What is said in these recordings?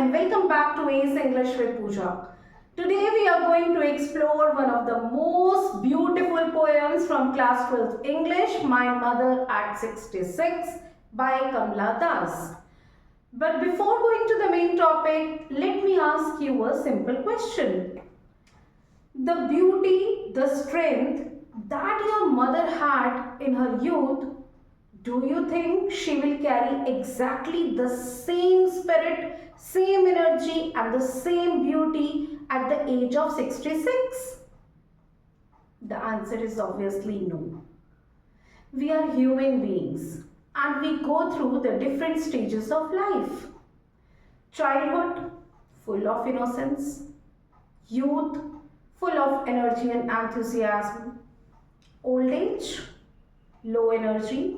and welcome back to Ace English with Pooja. Today we are going to explore one of the most beautiful poems from class 12th English, My Mother at 66 by Kamla Das. But before going to the main topic, let me ask you a simple question. The beauty, the strength that your mother had in her youth, do you think she will carry exactly the same spirit, same energy, and the same beauty at the age of 66? The answer is obviously no. We are human beings and we go through the different stages of life. Childhood, full of innocence. Youth, full of energy and enthusiasm. Old age, low energy,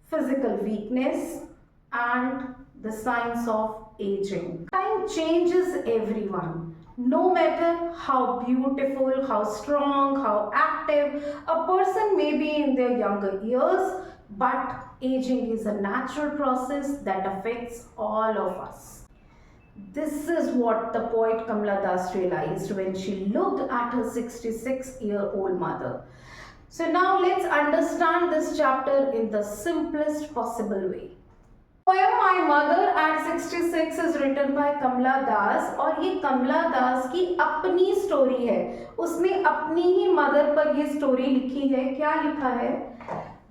physical weakness, and the signs of aging. Time changes everyone. No matter how beautiful, how strong, how active a person may be in their younger years, but aging is a natural process that affects all of us. This is what the poet Kamla Das realized when she looked at her 66-year-old mother. So now let's understand this chapter in the simplest possible way. Poem My Mother at 66 is written by Kamla Das और ये कमला दास की अपनी story है. उसने अपनी ही mother पर ये story लिखी है. क्या लिखा है?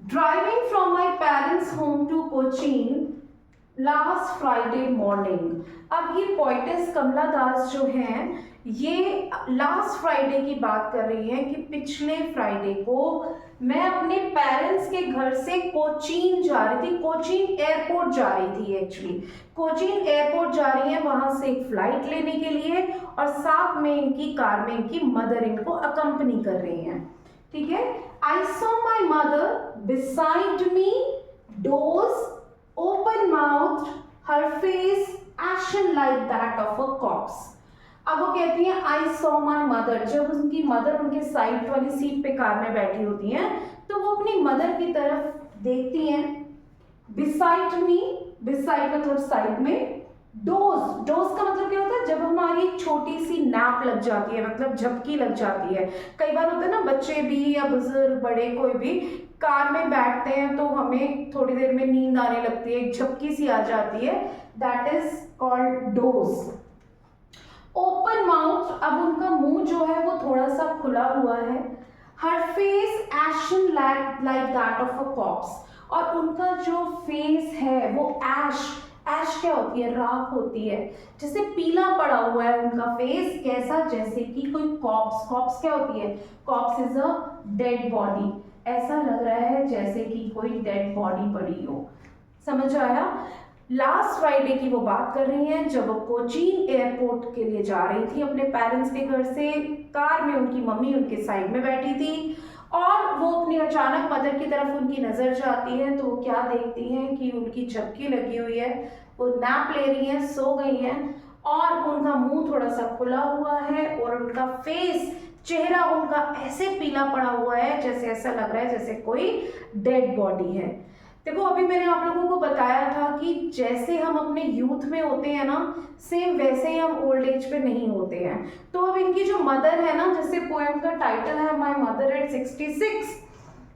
Driving from my parents' home to Cochin last Friday morning. अब ये पोइटेस कमला दास जो हैं ये लास्ट फ्राइडे की बात कर रही हैं कि पिछले फ्राइडे को मैं अपने पेरेंट्स के घर से कोचीन जा रही थी. कोचीन एयरपोर्ट जा रही थी. एक्चुअली कोचीन एयरपोर्ट जा रही है वहां से एक फ्लाइट लेने के लिए और साथ में इनकी कार में इनकी मदर इनको अकम्पनी कर रही हैं. ठीक है. I saw my mother beside me, dose open mouthed, her face ashen like that of a corpse. अब वो कहती हैं I saw my mother. जब उनकी मदर उनके साइड वाली सीट पे कार में बैठी होती हैं तो वो अपनी मदर की तरफ देखती हैं. beside me, beside मतलब साइड में. डोज का मतलब क्या होता है? जब हमारी एक छोटी सी नैप लग जाती है, मतलब झपकी लग जाती है. कई बार होता है ना, बच्चे भी या बुजुर्ग बड़े कोई भी कार में बैठते हैं तो हमें थोड़ी देर में नींद आने लगती है, एक झपकी सी आ जाती है. That is called dose. Open mouth, अब उनका मुंह जो है वो थोड़ा सा खुला हुआ है. Her face ashen like that of a corpse, और उनका जो फेस है वो ऐश क्या होती है? राख होती है. जैसे पीला पड़ा हुआ है उनका फेस. कैसा? जैसे कि कोई कॉर्प्स. कॉर्प्स क्या होती है? Corps is a dead body. ऐसा लग रहा है जैसे कि कोई डेड बॉडी पड़ी हो. समझ आया? लास्ट फ्राइडे की वो बात कर रही हैं जब वो कोचीन एयरपोर्ट के लिए जा रही थी अपने पेरेंट्स के घर से. कार में उनकी मम्मी उनके साइड में बैठी थी और वो अपनी अचानक मदर की तरफ उनकी नजर जाती है तो वो क्या देखती हैं कि उनकी झपकी लगी हुई है, वो नैप ले रही हैं, सो गई हैं और उनका मुंह थोड़ा सा खुला हुआ है और उनका फेस, चेहरा उनका ऐसे पीला पड़ा हुआ है जैसे ऐसा लग रहा है जैसे कोई डेड बॉडी है. देखो अभी मैंने आप लोगों को बताया था कि जैसे हम अपने यूथ में होते हैं ना, सेम वैसे ही हम ओल्ड एज पे नहीं होते हैं. तो अब इनकी जो मदर है ना, जैसे पोएम का टाइटल है माय मदर एट 66,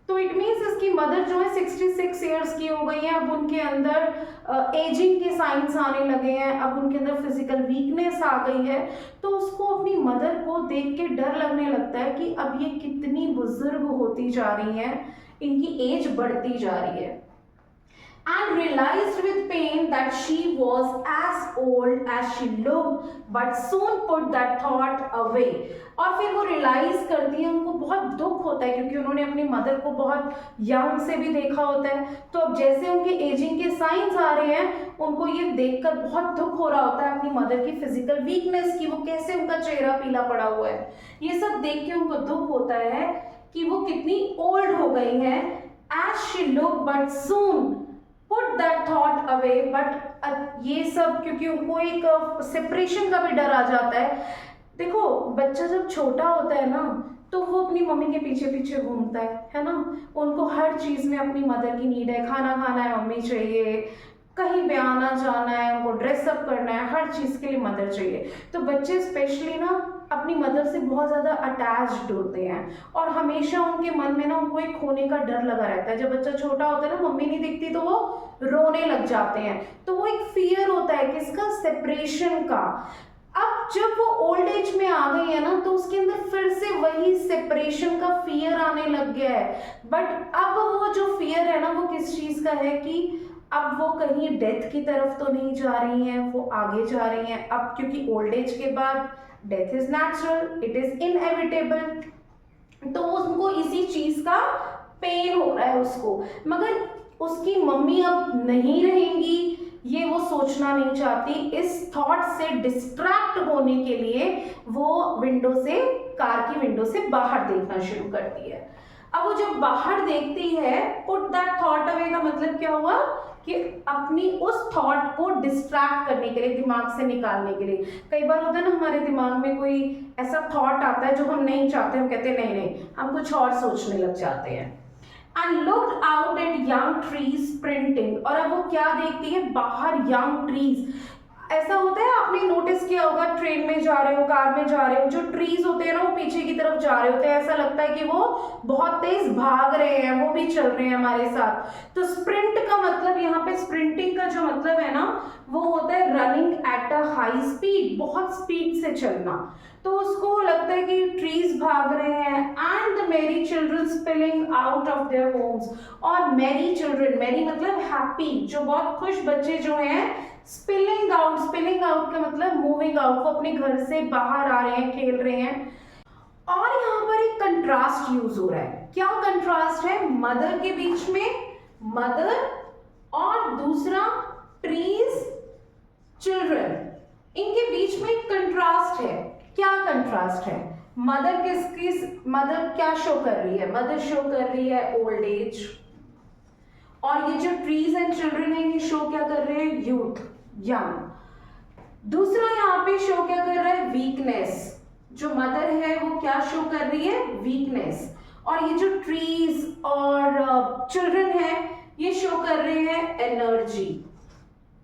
तो इट मीन्स इसकी मदर जो है 66 ईयर्स की हो गई है. अब उनके अंदर एजिंग के साइंस आने लगे हैं, अब उनके अंदर फिजिकल वीकनेस आ गई है. तो उसको अपनी मदर को देख के डर लगने लगता है कि अब ये कितनी बुजुर्ग होती जा रही हैं, इनकी एज बढ़ती जा रही है. And realized with pain that she was as old as she looked, but soon put that thought away. और फिर वो रियलाइज करती है, उनको बहुत दुख होता है क्योंकि उन्होंने अपनी मदर को बहुत यंग से भी देखा होता है. तो अब जैसे उनके एजिंग के साइंस आ रहे हैं उनको ये देखकर बहुत दुख हो रहा होता है अपनी मदर की फिजिकल वीकनेस की, वो कैसे उनका चेहरा पीला पड़ा हुआ है. ये सब देख के उनको दुख होता है कि वो कितनी ओल्ड हो गई हैं. As she looked, but soon put that thought away. But ये सब क्योंकि उनको एक सेपरेशन का भी डर आ जाता है. देखो बच्चा जब छोटा होता है ना तो वो अपनी मम्मी के पीछे पीछे घूमता है ना. उनको हर चीज़ में अपनी मदर की नीड है. खाना खाना है मम्मी चाहिए, कहीं पे आना जाना है, उनको ड्रेसअप करना है, हर चीज़ के लिए मदर चाहिए। तो बच्चे स्पेशली ना अपनी मदर से बहुत ज़्यादा अटैच्ड होते हैं और हमेशा उनके मन में ना उनको एक खोने का डर लगा रहता है। जब बच्चा छोटा होता है ना, मम्मी नहीं दिखती तो वो रोने लग जाते हैं, तो वो एक फियर होता है किसका, सेपरेशन का। अब जब वो ओल्ड एज में आ गई है ना, तो उसके अंदर फिर से वही सेपरेशन का फियर आने लग गया है। बट अब वो जो फियर है ना, वो किस चीज़ का है कि अब वो कहीं डेथ की तरफ तो नहीं जा रही हैं, वो आगे जा रही हैं। अब क्योंकि ओल्ड एज के बाद death is natural, it is inevitable, तो उनको इसी चीज का पेन हो रहा है उसको। मगर उसकी मम्मी अब नहीं रहेंगी, ये वो सोचना नहीं चाहती। इस थॉट से डिस्ट्रैक्ट होने के लिए वो विंडो से, कार की विंडो से बाहर देखना शुरू करती है। अब वो जब बाहर देखती है, पुट दैट थॉट अवे का मतलब क्या हुआ कि अपनी उस थॉट को डिस्ट्रैक्ट करने के लिए, दिमाग से निकालने के लिए। कई बार होता है ना हमारे दिमाग में कोई ऐसा थॉट आता है जो हम नहीं चाहते, हम कहते हैं नहीं नहीं, हम कुछ और सोचने लग जाते हैं। And looked out at young trees sprinting, और अब वो क्या देखती है, बाहर यंग ट्रीज। ऐसा होता है, आपने नोटिस किया होगा, ट्रेन में जा रहे हो, कार में जा रहे हो, जो ट्रीज होते हैं ना वो पीछे की तरफ जा रहे होते हैं, ऐसा लगता है कि वो बहुत तेज भाग रहे हैं, वो भी चल रहे हैं हमारे साथ। तो स्प्रिंट का मतलब, यहाँ पे स्प्रिंटिंग का जो मतलब है ना, वो होता है running at a high speed, बहुत स्पीड से चलना। तो उसको लगता है कि ट्रीज भाग रहे हैं। एंड द मेरी children spilling out of their homes, और मेरी चिल्ड्रन, मेरी मतलब हैप्पी, जो बहुत खुश बच्चे जो हैं, स्पिलिंग आउट का मतलब मूविंग आउट, वो अपने घर से बाहर आ रहे हैं, खेल रहे हैं। और यहाँ पर एक कंट्रास्ट यूज हो रहा है। क्या कंट्रास्ट है, मदर के बीच में, मदर और दूसरा ट्रीज, चिल्ड्रन, इनके बीच में एक कंट्रास्ट है। क्या कंट्रास्ट है, मदर मदर क्या शो कर रही है, मदर शो कर रही है ओल्ड एज, और ये जो ट्रीज एंड चिल्ड्रन है ये शो क्या कर रहे हैं, यूथ, यंग। दूसरा यहाँ पे शो क्या कर रहा है, वीकनेस। जो मदर है वो क्या शो कर रही है, वीकनेस। और ये जो ट्रीज और चिल्ड्रन है ये शो कर रहे हैं एनर्जी,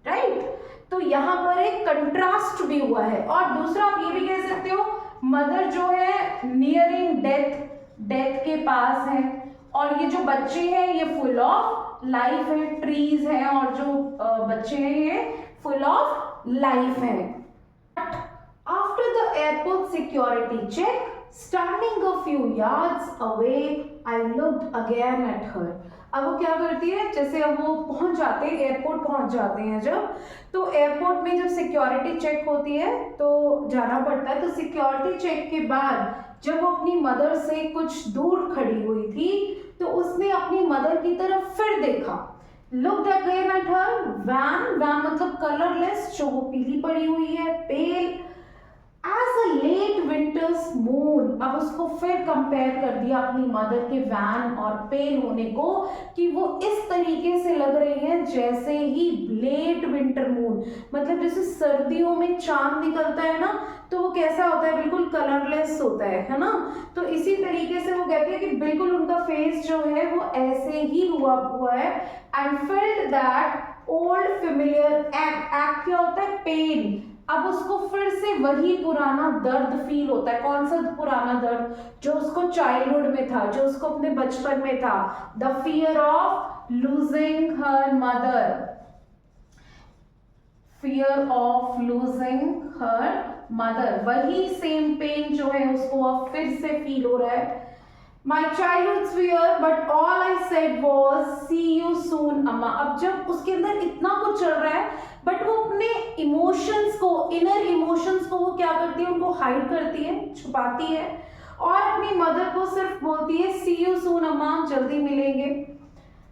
राइट। तो यहाँ पर एक कंट्रास्ट भी हुआ है। और दूसरा आप ये भी कह सकते हो, मदर जो है नियरिंग डेथ, डेथ के पास है, और ये जो बच्चे हैं ये फुल ऑफ लाइफ है, ट्रीज है, और जो बच्चे हैं ये फुल ऑफ लाइफ है। After the airport security check, standing a few yards away, I looked again at her. अब वो क्या करती है, जैसे अब वो पहुंच जाते हैं, एयरपोर्ट पहुंच जाते हैं जब, तो एयरपोर्ट में जब सिक्योरिटी चेक होती है तो जाना पड़ता है। तो सिक्योरिटी चेक के बाद जब वो अपनी मदर से कुछ दूर खड़ी हुई थी, तो उसने अपनी मदर की तरफ फिर देखा। Looked again at her, wan, wan मतलब कलरलेस, जो वो पीली पड़ी हुई है, pale as a late winter's moon. अब उसको फिर कंपेयर कर दिया अपनी मदर के वैन और पेल होने को, कि वो इस तरीके से लग रही है जैसे ही लेट विंटर मून, मतलब जैसे सर्दियों में चांद निकलता है ना, तो वो कैसा होता है, बिल्कुल कलरलेस होता है ना। तो इसी तरीके से वो कहते हैं कि बिल्कुल उनका फेस जो है वो ऐसे ही हुआ है। And field that old familiar act क्या होता है, पेन। अब उसको फिर से वही पुराना दर्द फील होता है। कौन सा पुराना दर्द, जो उसको चाइल्डहुड में था, जो उसको अपने बचपन में था, the fear of losing her mother, fear of losing her mother, वही सेम पेन जो है उसको अब फिर से फील हो रहा है। My childhood's fear, but all I said was see you soon, अम्मा। अब जब उसके अंदर इतना कुछ चल रहा है, बट वो अपने इमोशंस को, इनर इमोशंस को वो क्या करती है, उनको हाइड करती है, छुपाती है, और अपनी मदर को सिर्फ बोलती है सी यू सून अम्मा, जल्दी मिलेंगे।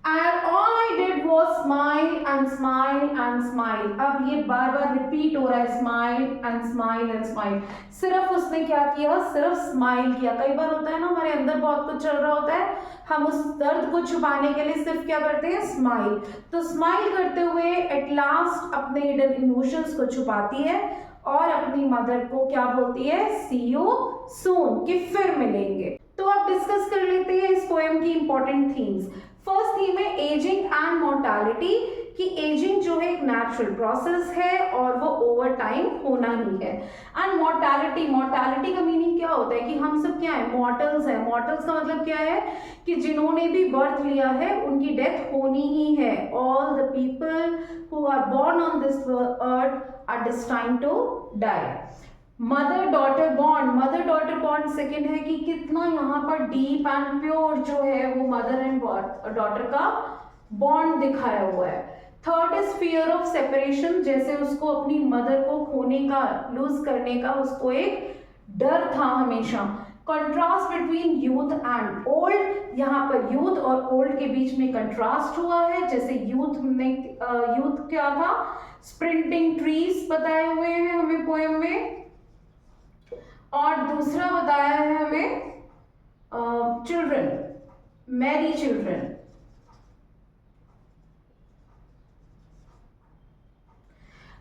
And all I did was smile and smile and smile. अब ये बार बार रिपीट हो रहा है, smile and smile and smile. सिर्फ उसने क्या किया, सिर्फ स्माइल किया। कई बार होता है ना हमारे अंदर बहुत कुछ चल रहा होता है, हम उस दर्द को छुपाने के लिए सिर्फ क्या करते हैं, स्माइल। तो स्माइल करते हुए एट लास्ट अपने हिडन इमोशंस को छुपाती है और अपनी मदर को क्या बोलती है, सी यू सून, कि फिर मिलेंगे। तो अब डिस्कस कर लेते हैं इस पोएम की इंपॉर्टेंट थीम्स। फर्स्ट थीम है एजिंग एंड मोर्टालिटी, कि एजिंग जो है एक नेचुरल प्रोसेस है और वो ओवर टाइम होना ही है। एंड मॉर्टैलिटी, मॉर्टैलिटी का मीनिंग क्या होता है कि हम सब क्या है, मॉर्टल्स है। मॉर्टल्स का मतलब क्या है कि जिन्होंने भी बर्थ लिया है उनकी डेथ होनी ही है। All the people who are born on this earth are destined to die. Mother daughter bond, mother daughter bond second है कि कितना यहाँ पर डीप एंड प्योर जो है वो मदर एंड डॉटर का बॉन्ड दिखाया हुआ है। Third is fear of separation, जैसे उसको अपनी मदर को खोने का, लूज करने का उसको एक डर था हमेशा। Contrast between youth and old, यहाँ पर यूथ और ओल्ड के बीच में कंट्रास्ट हुआ है। जैसे यूथ में यूथ क्या था, स्प्रिंटिंग ट्रीज बताए हुए हैं हमें पोएम में, और दूसरा बताया है हमें चिल्ड्रन, मैरी चिल्ड्रन।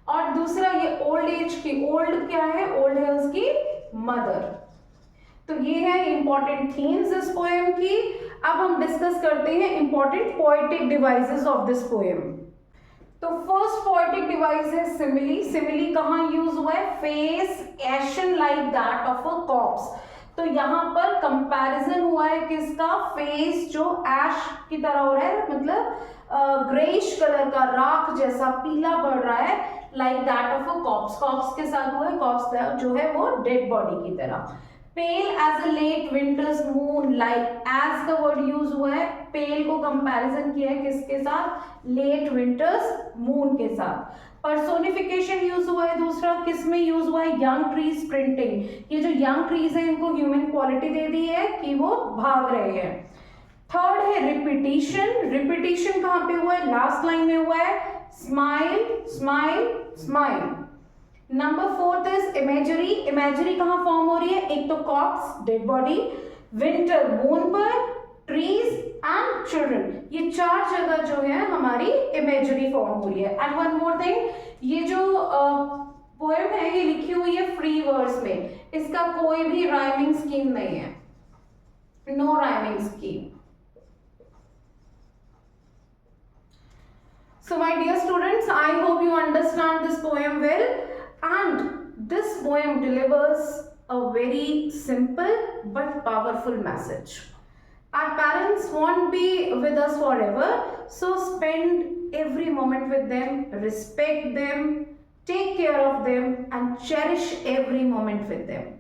और दूसरा ये ओल्ड एज की, ओल्ड क्या है, ओल्ड है उसकी मदर। तो ये है इंपॉर्टेंट थीम्स इस पोएम की। अब हम डिस्कस करते हैं important poetic devices of this poem. तो फर्स्ट पोएटिक डिवाइस है सिमिली। सिमिली कहाँ यूज हुआ है, face ashen like that of a cops. तो यहाँ पर कंपैरिजन हुआ है किसका, फेस जो ऐश की तरह हो रहा है, मतलब ग्रेइश कलर का, राख जैसा पीला पड़ रहा है, like that of a corpse. Corpse के साथ हुआ है, कॉप्स जो है वो डेड बॉडी की तरह। Pale as a late winter's moon, like as का वर्ड यूज हुआ है, पेल को कंपैरिजन किया है किसके साथ, लेट विंटर्स मून के साथ। पर्सोनिफिकेशन यूज हुआ है दूसरा, किस में यूज हुआ है, यंग ट्रीज स्प्रिंटिंग। ये जो यंग ट्रीज है इनको ह्यूमन क्वालिटी दे दी है कि वो भाग रहे हैं। थर्ड है रिपीटिशन। रिपीटिशन कहाँ पे हुआ है, लास्ट लाइन में हुआ है, smile smile smile. Number fourth is imagery. Imagery कहाँ फॉर्म हो रही है, एक तो corpse dead body, winter moon पर, ट्रीज एंड चिल्ड्रन, ये चार जगह जो है हमारी इमेजरी फॉर्म हो रही है। एंड वन मोर थिंग, ये जो पोएम है ये लिखी हुई है फ्री वर्स में, इसका कोई भी राइमिंग स्कीम नहीं है, no rhyming scheme. So my dear students, I hope you understand this poem well, and this poem delivers a very simple but powerful message. Our parents won't be with us forever, so spend every moment with them, respect them, take care of them, and cherish every moment with them.